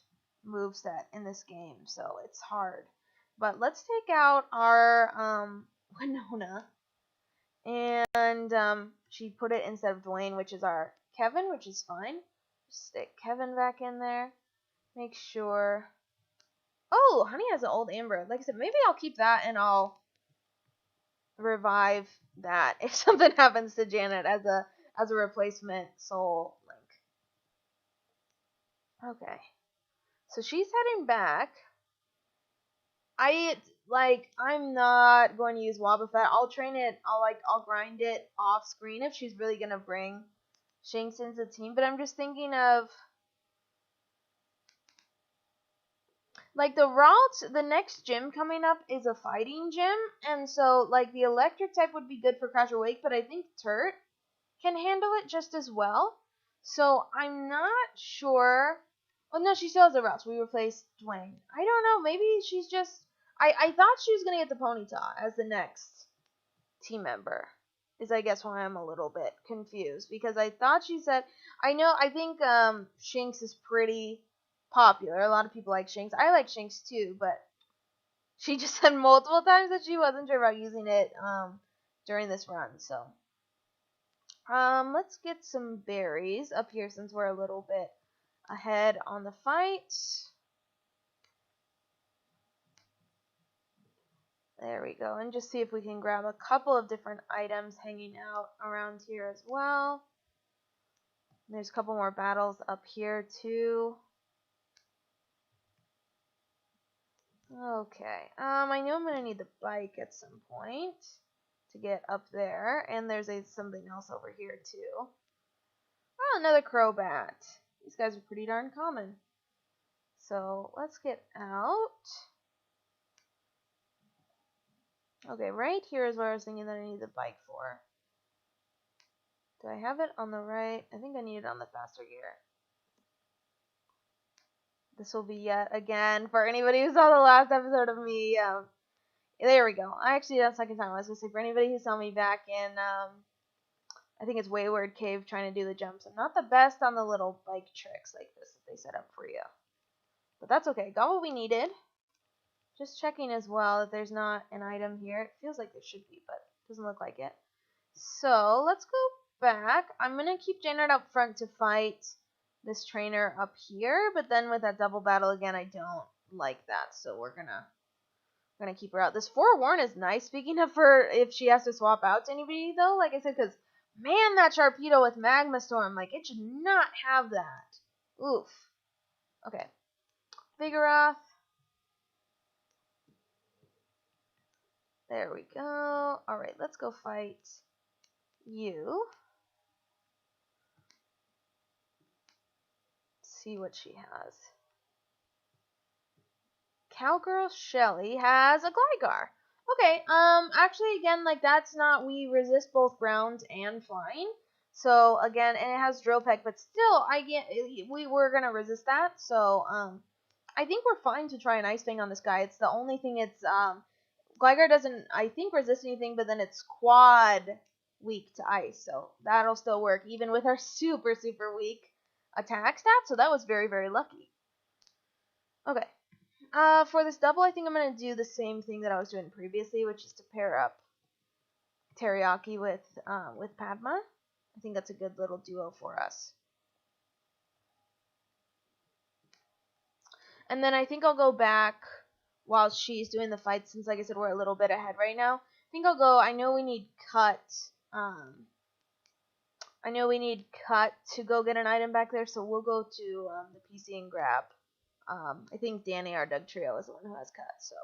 moveset in this game, so it's hard. But let's take out our Winona, and she put it instead of Dwayne, which is our Kevin, which is fine. Just stick Kevin back in there. Make sure. Oh, Honey has an old Amber. Like I said, maybe I'll keep that and I'll revive that if something happens to Janet as a replacement Soul Link. Okay. So she's heading back. I'm not going to use Wobbuffet. I'll train it. I'll grind it off screen if she's really gonna bring Shinx into the team. But I'm just thinking of, like, the next gym coming up is a fighting gym, and so like the electric type would be good for Crash or Wake, but I think Turt can handle it just as well. So I'm not sure. Oh no, she still has the routes. We replaced Dwayne. I don't know. Maybe she's just. I thought she was gonna get the Ponyta as the next team member. Is, I guess, why I'm a little bit confused, because I thought she said. I think Shinx is pretty popular. A lot of people like Shinx. I like Shinx too, but she just said multiple times that she wasn't sure about using it during this run. So let's get some berries up here since we're a little bit ahead on the fight. There we go, and just see if we can grab a couple of different items hanging out around here as well. There's a couple more battles up here too. Okay, I know I'm gonna need the bike at some point to get up there, and there's something else over here too. Oh, another Crobat. These guys are pretty darn common. So let's get out. Okay, right here is where I was thinking that I need the bike for. Do I have it on the right? I think I need it on the faster gear. This will be yet again, for anybody who saw the last episode of me, there we go. I actually did that second time. I was going to say, for anybody who saw me back in, I think it's Wayward Cave trying to do the jumps. I'm not the best on the little bike tricks like this that they set up for you. But that's okay. Got what we needed. Just checking as well that there's not an item here. It feels like there should be, but it doesn't look like it. So let's go back. I'm going to keep Jaiden up front to fight this trainer up here, but then with that double battle again, I don't like that. So we're gonna keep her out. This forewarn is nice. Speaking of her, if she has to swap out to anybody though, like I said, because man, that Sharpedo with Magma Storm, like it should not have that. Oof. Okay. Vigoroth. There we go. Alright, let's go fight you. See what she has. Cowgirl Shelly has a Gligar. Okay, actually, again, like, that's not, we resist both ground and flying. So, again, and it has Drill Peck, but still, we were gonna resist that. So, I think we're fine to try an Ice Fang on this guy. It's the only thing Gligar doesn't, I think, resist anything, but then it's quad weak to ice. So, that'll still work, even with our super, super weak attack stat. So, that was very, very lucky. Okay. For this double, I think I'm going to do the same thing that I was doing previously, which is to pair up Teriyaki with Padma. I think that's a good little duo for us. And then I think I'll go back while she's doing the fight, since, like I said, we're a little bit ahead right now. I think I'll go, I know we need Cut to go get an item back there, so we'll go to the PC and grab. I think Danny, our Doug Trio, is the one who has Cut, so.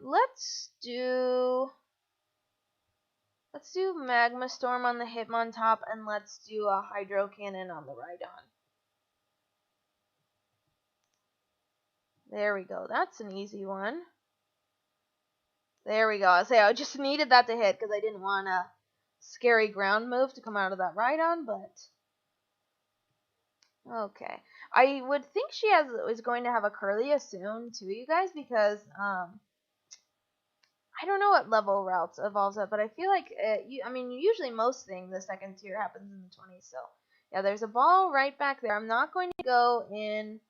Let's do Magma Storm on the Hitmontop, and let's do a Hydro Cannon on the Rhydon. There we go. That's an easy one. There we go. I just needed that to hit, because I didn't want a scary ground move to come out of that Rhydon, but. Okay. I would think she is going to have a Curlia soon, too, you guys, because, I don't know what level routes evolves at, but I feel like, usually most things, the second tier happens in the 20s, so, yeah, there's a ball right back there. I'm not going to go in,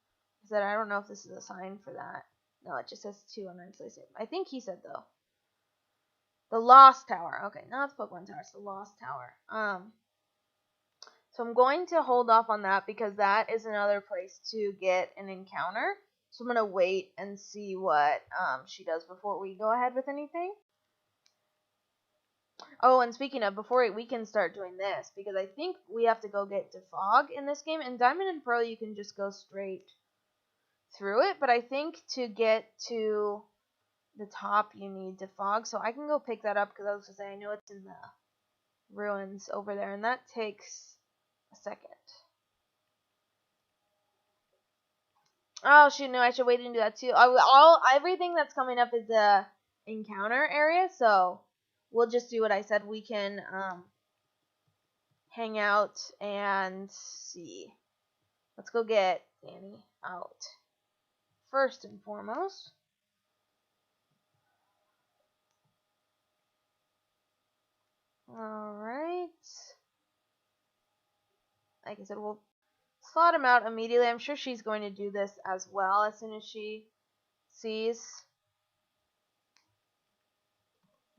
I don't know if this is a sign for that. No, it just says 2 on its place. I think he said, though. The Lost Tower. Okay, not the Pokemon Tower, it's the Lost Tower. So I'm going to hold off on that because that is another place to get an encounter. So I'm going to wait and see what she does before we go ahead with anything. Oh, and speaking of, before we can start doing this, because I think we have to go get Defog in this game. In Diamond and Pearl, you can just go straight through it, but I think to get to the top, you need Defog. So I can go pick that up because I was going to say, I know it's in the ruins over there, and that takes a second. Oh shoot, no, I should wait and do that too. Everything that's coming up is the encounter area, so we'll just do what I said. We can hang out and see. Let's go get Danny out first and foremost. Alright. Like I said, we'll slot him out immediately. I'm sure she's going to do this as well as soon as she sees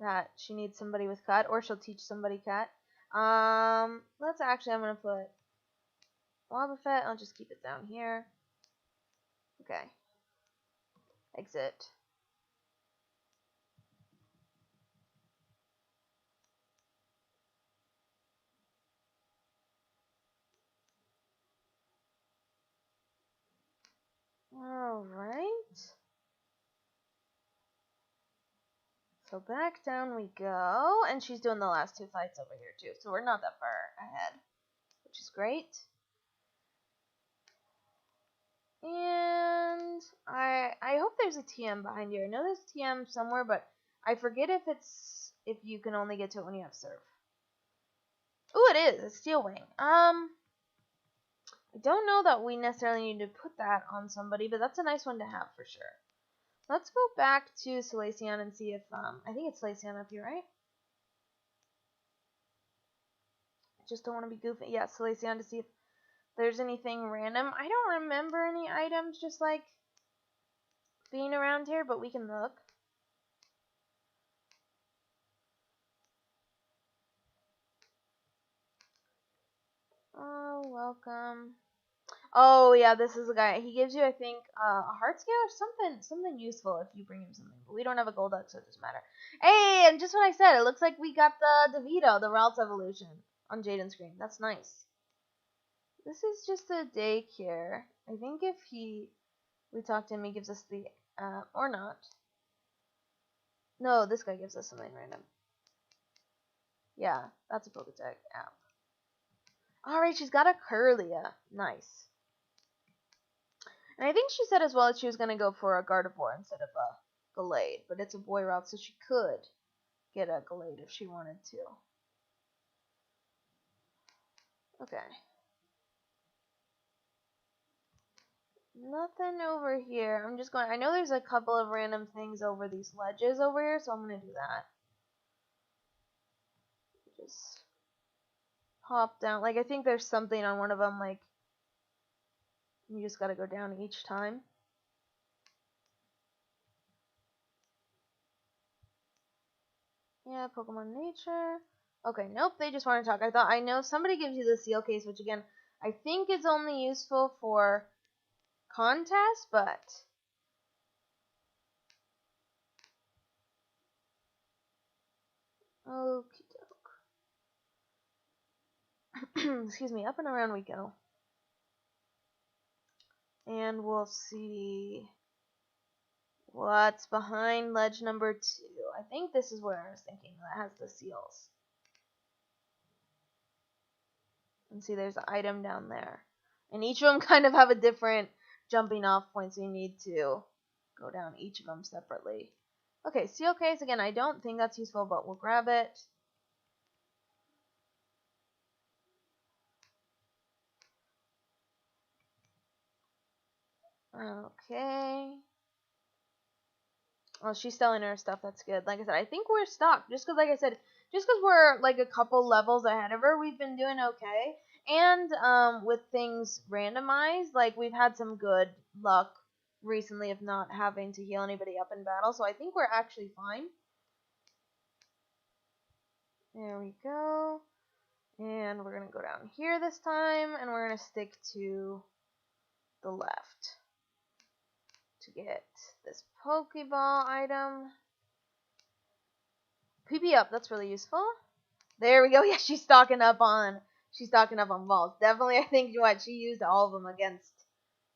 that she needs somebody with cut, or she'll teach somebody cut. Let's actually, I'm going to put Wobbuffet. I'll just keep it down here. Okay. Exit. Alright. So back down we go, and she's doing the last 2 fights over here too, so we're not that far ahead, which is great. And I hope there's a TM behind here. I know there's TM somewhere, but I forget if you can only get to it when you have Surf. Ooh, it is. It's Steel Wing. I don't know that we necessarily need to put that on somebody, but that's a nice one to have for sure. Let's go back to Salacion and see if, I think it's Salacion up here, right? I just don't want to be goofy. Yeah, Salacion, to see if there's anything random. I don't remember any items just, like, being around here, but we can look. Oh, welcome. Oh, yeah, this is the guy. He gives you, I think, a heart scale or something useful if you bring him something. But we don't have a Golduck, so it doesn't matter. Hey, and just what I said, it looks like we got the DeVito, the Ralts evolution, on Jaiden's screen. That's nice. This is just a daycare. I think if we talk to him, he gives us the, or not. No, this guy gives us something random. Yeah, that's a Poketech app. Alright, she's got a Curlia. Nice. And I think she said as well that she was going to go for a Gardevoir instead of a Gallade. But it's a boy route, so she could get a Gallade if she wanted to. Okay. Nothing over here. I'm just going... I know there's a couple of random things over these ledges over here, so I'm going to do that. Just hop down. Like, I think there's something on one of them, like... You just got to go down each time. Yeah, Pokemon Nature. Okay, nope, they just want to talk. I know somebody gives you the seal case, which again, I think is only useful for contests, but... Okie doke. Excuse me, up and around we go. And we'll see what's behind ledge number 2. I think this is where I was thinking that has the seals. And see, there's an item down there. And each of them kind of have a different jumping off point, so you need to go down each of them separately. Okay, seal case, again, I don't think that's useful, but we'll grab it. Okay. Well, she's selling her stuff. That's good. Like I said, I think we're stocked. Just because, like I said, just because we're like a couple levels ahead of her, we've been doing okay. And with things randomized, like we've had some good luck recently of not having to heal anybody up in battle. So I think we're actually fine. There we go. And we're going to go down here this time. And we're going to stick to the left to get this Pokeball item. PP up, that's really useful. There we go. Yeah, she's stocking up on balls. Definitely, I think what she used all of them against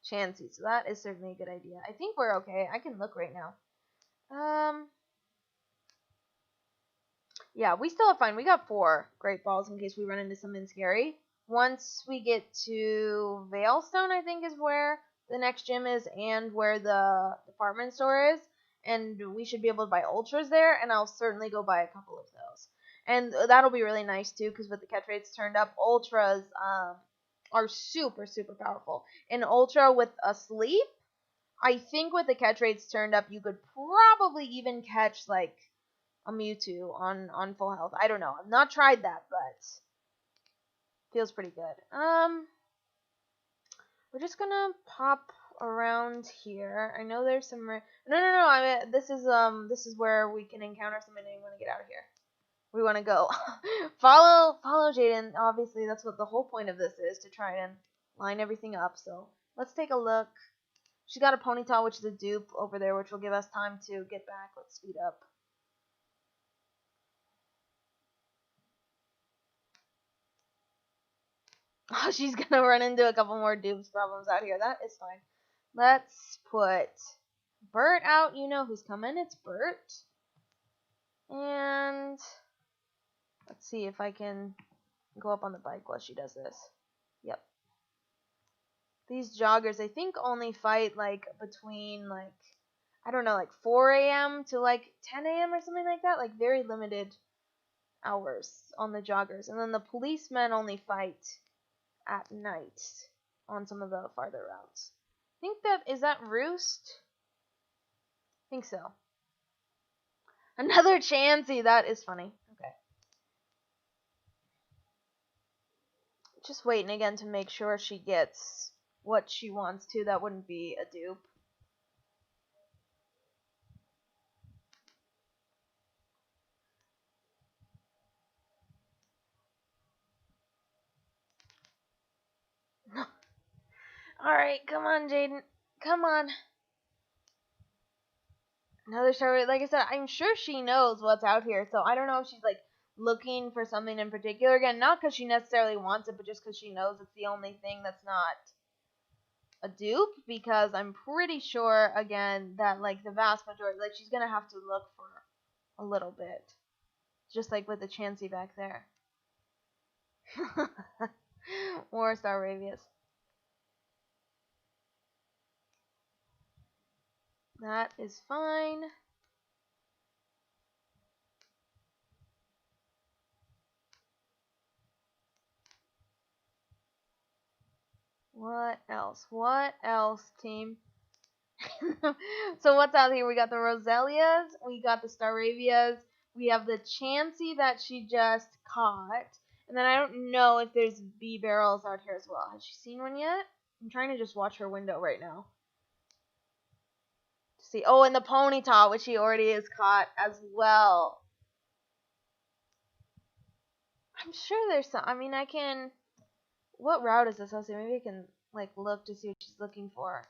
Chansey, so that is certainly a good idea. I think we're okay. I can look right now. Yeah, we still have fine. We got 4 great balls in case we run into something scary. Once we get to Veilstone, I think is where the next gym is and where the department store is. And we should be able to buy Ultras there, and I'll certainly go buy a couple of those. And that'll be really nice, too, because with the catch rates turned up, Ultras are super, super powerful. An Ultra with a sleep, I think with the catch rates turned up, you could probably even catch, like, a Mewtwo on full health. I don't know. I've not tried that, but feels pretty good. We're just gonna pop around here. I know there's some. No. I mean, this is where we can encounter somebody and we want to get out of here. We want to go. follow Jaiden. Obviously, that's what the whole point of this is, to try and line everything up. So let's take a look. She's got a ponytail, which is a dupe over there, which will give us time to get back. Let's speed up. Oh, she's gonna run into a couple more dupes problems out here. That is fine. Let's put Bert out. You know who's coming. It's Bert. And let's see if I can go up on the bike while she does this. Yep. These joggers, I think, only fight like between like, I don't know, like 4 a.m. to like 10 a.m. or something like that. Like very limited hours on the joggers. And then the policemen only fight at night on some of the farther routes. I think is that Roost? I think so. Another Chansey, that is funny. Okay. Just waiting again to make sure she gets what she wants to. That wouldn't be a dupe. Alright, come on, Jaiden. Come on. Another star. Like I said, I'm sure she knows what's out here, so I don't know if she's like looking for something in particular. Again, not because she necessarily wants it, but just because she knows it's the only thing that's not a dupe, because I'm pretty sure, again, that like the vast majority, like she's gonna have to look for a little bit. Just like with the Chansey back there. More Staravias. That is fine. What else? What else, team? So what's out here? We got the Roselias, we got the Staravias, we have the Chansey that she just caught, and then I don't know if there's bee barrels out here as well. Has she seen one yet? I'm trying to just watch her window right now. To see. Oh, and the Ponyta, which she already has caught as well. I'm sure there's some. I mean, I can. What route is this? I'll see. Maybe I can like look to see what she's looking for.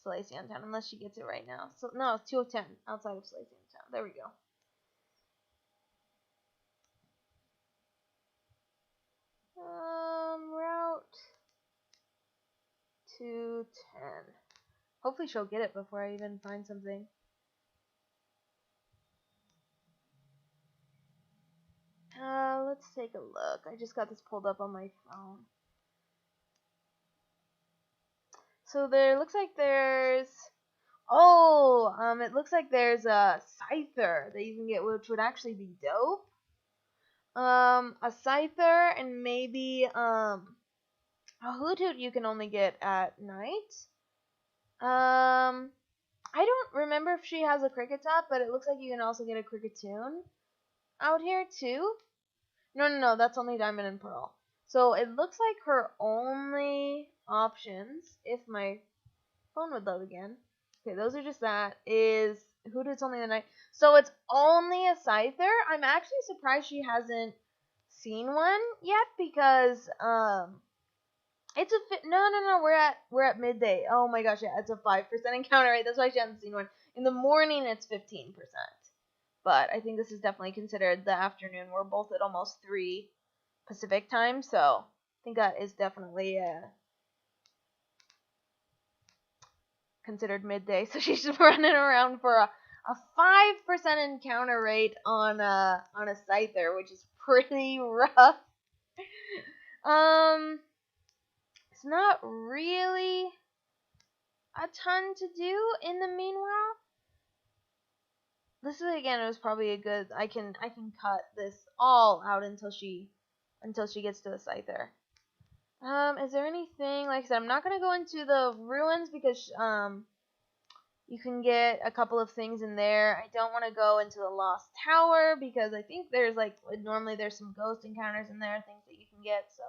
Salacion Town, unless she gets it right now. So no, it's 210 outside of Salacion Town. There we go. Route 210. Hopefully she'll get it before I even find something. Let's take a look. I just got this pulled up on my phone. So there looks like there's it looks like there's a Scyther that you can get, which would actually be dope. A Scyther and maybe a Hoothoot you can only get at night. I don't remember if she has a Cricketop, but it looks like you can also get a Cricketoon out here too. No, that's only Diamond and Pearl. So it looks like her only options, if my phone would load again. Okay, those are just that. Is Hoothoot's only the night. So it's only a Scyther. I'm actually surprised she hasn't seen one yet, because it's a no. We're at midday. Oh my gosh, yeah, it's a 5% encounter rate. That's why she hasn't seen one. In the morning, it's 15%. But I think this is definitely considered the afternoon. We're both at almost 3 Pacific time, so I think that is definitely considered midday. So she's running around for a 5% encounter rate on a Scyther, which is pretty rough. It's not really a ton to do in the meanwhile. This is, again, it was probably a good. I can cut this all out until she gets to the Scyther. Is there anything, like I said, I'm not gonna go into the ruins because you can get a couple of things in there. I don't want to go into the Lost Tower because I think there's normally there's some ghost encounters in there, things that you can get. So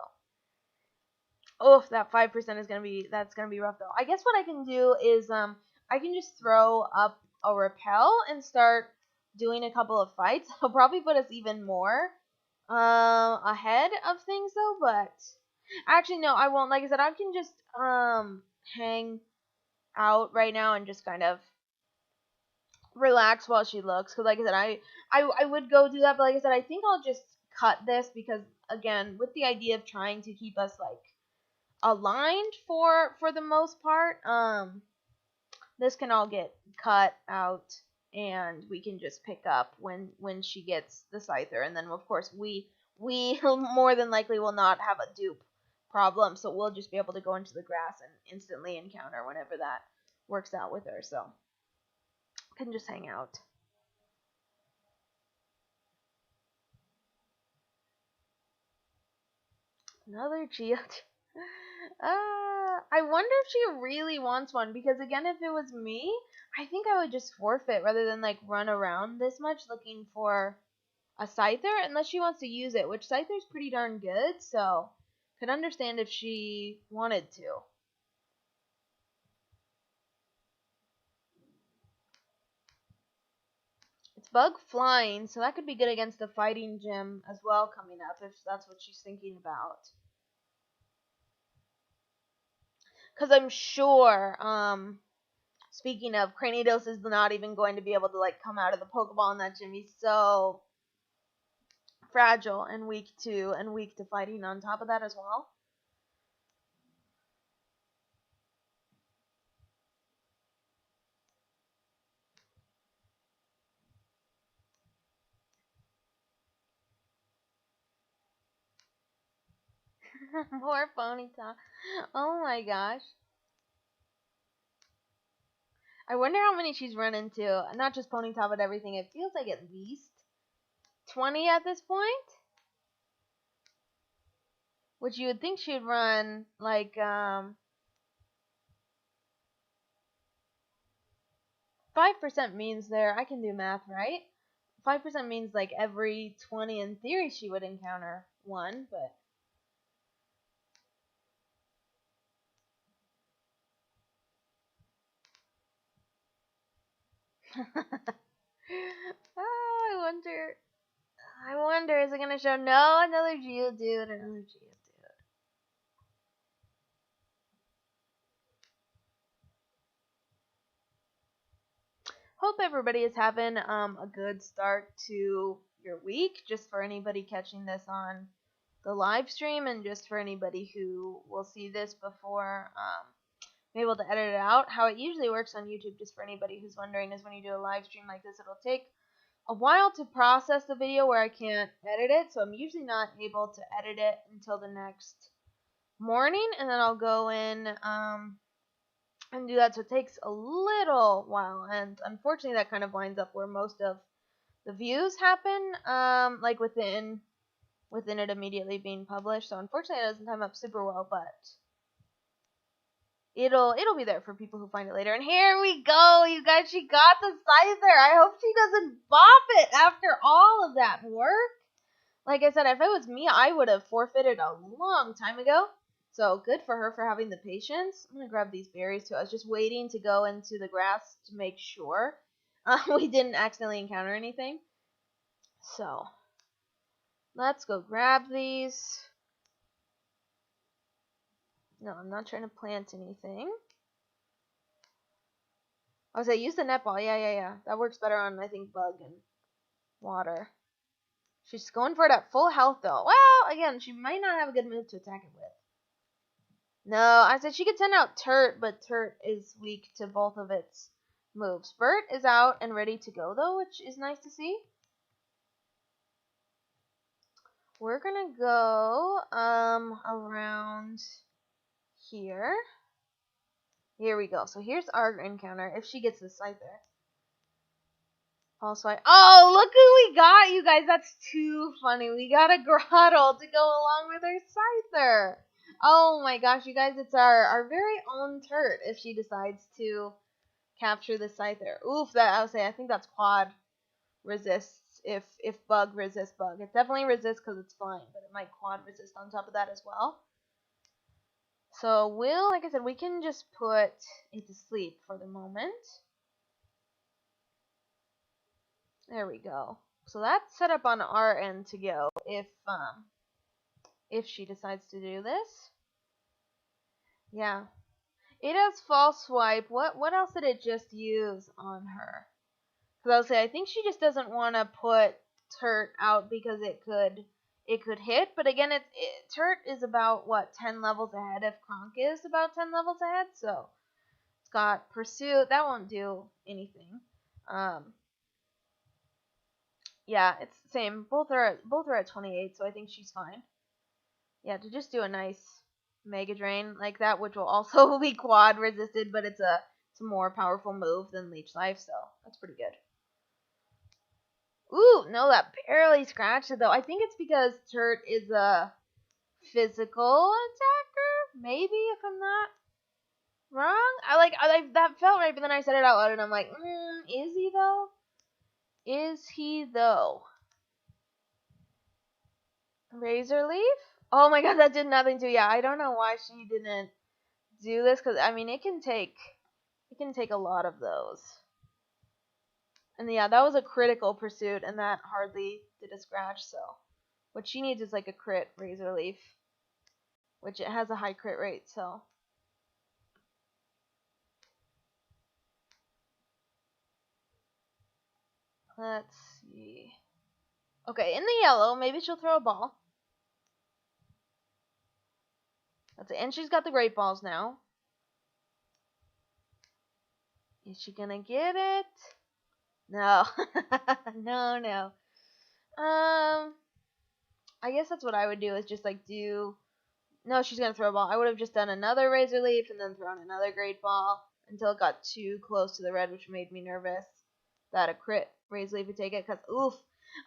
Oh, that 5% is that's gonna be rough though. I guess what I can do is I can just throw up a repel and start doing a couple of fights. It'll probably put us even more ahead of things though, but actually no, I won't. Like I said, I can just hang out right now and just kind of relax while she looks, because like I said, I would go do that, but like I said, I think I'll just cut this, because again, with the idea of trying to keep us like aligned for the most part, this can all get cut out and we can just pick up when she gets the Scyther, and then of course we more than likely will not have a dupe problem, so we'll just be able to go into the grass and instantly encounter whenever that works out with her, so can just hang out. Another Geodude. I wonder if she really wants one, because again, if it was me, I think I would just forfeit rather than like run around this much looking for a Scyther, unless she wants to use it, which Scyther's pretty darn good, so could understand if she wanted to. It's Bug flying, so that could be good against the fighting gym as well coming up, if that's what she's thinking about. Because I'm sure, speaking of, Cranidos is not even going to be able to like come out of the Pokeball in that gym. He's so fragile and weak to fighting on top of that as well. Poor Ponyta. Oh my gosh. I wonder how many she's run into. Not just Ponyta, but everything. It feels like at least 20 at this point. Which you would think she'd run like 5% means there. I can do math, right? 5% means like every 20 in theory she would encounter one, but oh, I wonder, is it gonna show no another Geodude, another Geodude? Hope everybody is having a good start to your week. Just for anybody catching this on the live stream, and just for anybody who will see this before I'm able to edit it out. How it usually works on YouTube, just for anybody who's wondering, is when you do a live stream like this, it'll take a while to process the video where I can't edit it, so I'm usually not able to edit it until the next morning, and then I'll go in and do that, so it takes a little while, and unfortunately that kind of lines up where most of the views happen, like within it immediately being published, so unfortunately it doesn't time up super well, but it'll be there for people who find it later. And here we go, you guys, she got the Scyther. I hope she doesn't bop it after all of that work. Like I said, if it was me, I would have forfeited a long time ago. So good for her for having the patience. I'm going to grab these berries too. I was just waiting to go into the grass to make sure we didn't accidentally encounter anything. So let's go grab these. No, I'm not trying to plant anything. I was like, use the netball. Yeah. That works better on, I think, bug and water. She's going for it at full health, though. Well, again, she might not have a good move to attack it with. No, I said she could send out Turt, but Turt is weak to both of its moves. Bert is out and ready to go, though, which is nice to see. We're gonna go around here. Here we go. So here's our encounter if she gets the Scyther. Also, oh, look who we got, you guys. That's too funny. We got a Grottle to go along with our Scyther. Oh my gosh, you guys, it's our very own Turt if she decides to capture the Scyther. Oof, that I would say, I think that's quad resists if bug resists bug. It definitely resists because it's flying, but it might quad resist on top of that as well. So like I said, we can just put it to sleep for the moment. There we go. So that's set up on our end to go if she decides to do this. Yeah. It has false swipe. What else did it just use on her? Because I'll say I think she just doesn't want to put Turt out because it could hit. But again, Turt is about what 10 levels ahead if Kronk is about 10 levels ahead. So it's got Pursuit. That won't do anything. Yeah, it's the same. Both are at 28, so I think she's fine. Yeah, to just do a nice Mega Drain like that, which will also be quad resisted, but it's a more powerful move than Leech Life, so that's pretty good. Ooh, no, that barely scratched it though. I think it's because Turt is a physical attacker, maybe, if I'm not wrong. That felt right, but then I said it out loud and I'm like, is he though? Is he though? Razor Leaf? Oh my god, that did nothing to. Yeah, I don't know why she didn't do this, because I mean it can take a lot of those. And yeah, that was a critical Pursuit, and that hardly did a scratch. So what she needs is like a crit Razor Leaf, which it has a high crit rate. So let's see. Okay, in the yellow, maybe she'll throw a ball. That's it. And she's got the great balls now. Is she gonna get it? No. No. I guess that's what I would do, is just like do. No, she's gonna throw a ball. I would have just done another Razor Leaf and then thrown another great ball until it got too close to the red, which made me nervous that a crit Razor Leaf would take it. Cause oof,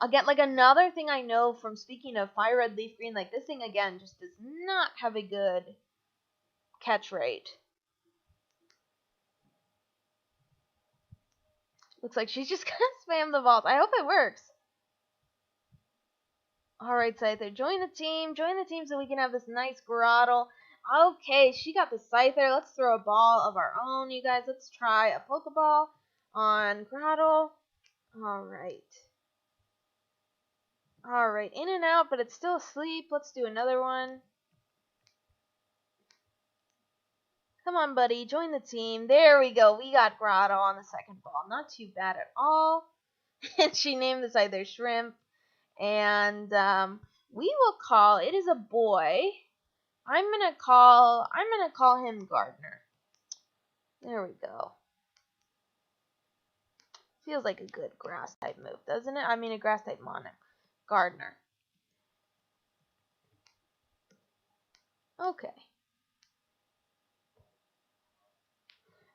again, like another thing I know from speaking of Fire Red Leaf Green, like this thing again just does not have a good catch rate. Looks like she's just gonna spam the vault. I hope it works. Alright, Scyther, join the team so we can have this nice Grottle. Okay, she got the Scyther. Let's throw a ball of our own, you guys. Let's try a Pokeball on Grottle. Alright. Alright, in and out, but it's still asleep. Let's do another one. Come on, buddy, join the team. There we go. We got Grottle on the second ball. Not too bad at all. And she named the Scyther Shrimp. And we will call, it is a boy. I'm gonna call him Gardner. There we go. Feels like a good grass type move, doesn't it? I mean a grass type mono. Gardner. Okay.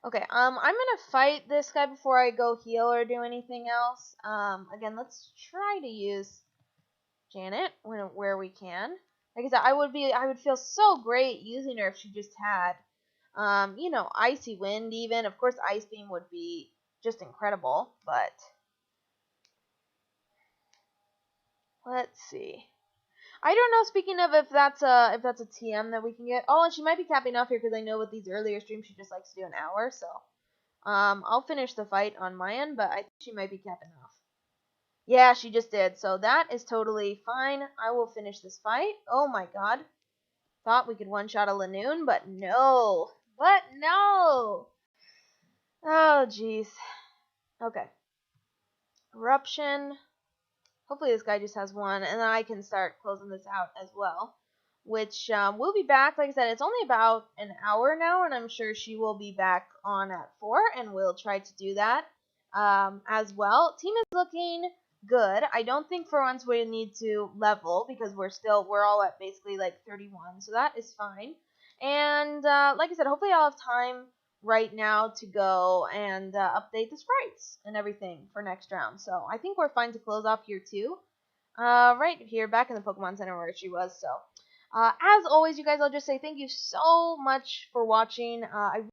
Okay, I'm gonna fight this guy before I go heal or do anything else. Again, let's try to use Janet where we can. Like I said, I would feel so great using her if she just had, Icy Wind even. Of course, Ice Beam would be just incredible, but let's see. I don't know. Speaking of, if that's a TM that we can get. Oh, and she might be capping off here because I know with these earlier streams she just likes to do an hour. So, I'll finish the fight on my end, but I think she might be capping off. Yeah, she just did. So that is totally fine. I will finish this fight. Oh my god. Thought we could one-shot a Lanoon, but no. Oh, jeez. Okay. Eruption. Hopefully this guy just has one, and then I can start closing this out as well. Which, we'll be back. Like I said, it's only about an hour now, and I'm sure she will be back on at 4, and we'll try to do that as well. Team is looking good. I don't think for once we need to level, because we're all at basically like 31, so that is fine. And like I said, hopefully I'll have time right now to go and update the sprites and everything for next round. So I think we're fine to close off here too. Right here, back in the Pokemon Center where she was. So as always, you guys, I'll just say thank you so much for watching. I